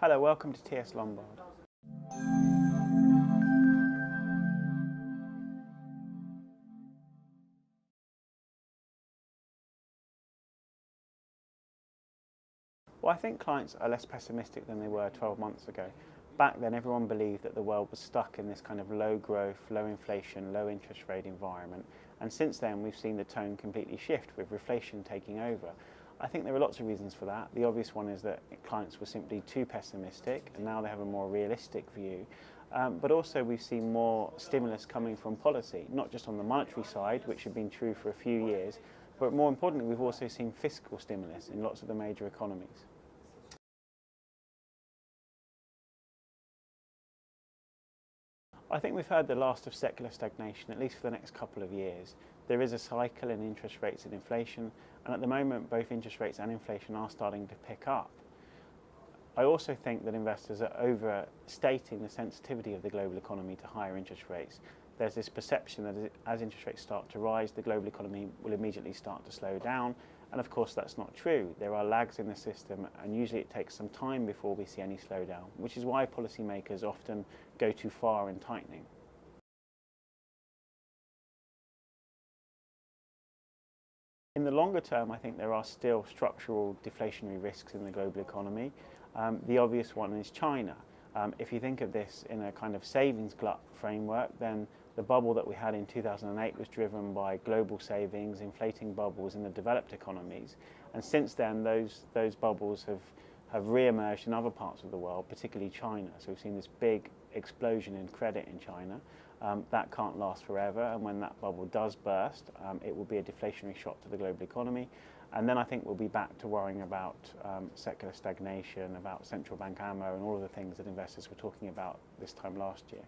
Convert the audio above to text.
Hello, welcome to TS Lombard. Well, I think clients are less pessimistic than they were 12 months ago. Back then, everyone believed that the world was stuck in this kind of low growth, low inflation, low interest rate environment. And since then, we've seen the tone completely shift with reflation taking over. I think there are lots of reasons for that. The obvious one is that clients were simply too pessimistic, and now they have a more realistic view. But also we've seen more stimulus coming from policy, not just on the monetary side, which had been true for a few years, but more importantly, we've also seen fiscal stimulus in lots of the major economies. I think we've heard the last of secular stagnation, at least for the next couple of years. There is a cycle in interest rates and inflation, and at the moment both interest rates and inflation are starting to pick up. I also think that investors are overstating the sensitivity of the global economy to higher interest rates. There's this perception that as interest rates start to rise, the global economy will immediately start to slow down, and of course that's not true. There are lags in the system, and usually it takes some time before we see any slowdown, which is why policymakers often go too far in tightening. In the longer term, I think there are still structural deflationary risks in the global economy. The obvious one is China. If you think of this in a kind of savings glut framework, then the bubble that we had in 2008 was driven by global savings, inflating bubbles in the developed economies. And since then, those bubbles have re-emerged in other parts of the world, particularly China. So we've seen this big explosion in credit in China. That can't last forever, and when that bubble does burst, it will be a deflationary shock to the global economy. And then I think we'll be back to worrying about secular stagnation, about central bank ammo, and all of the things that investors were talking about this time last year.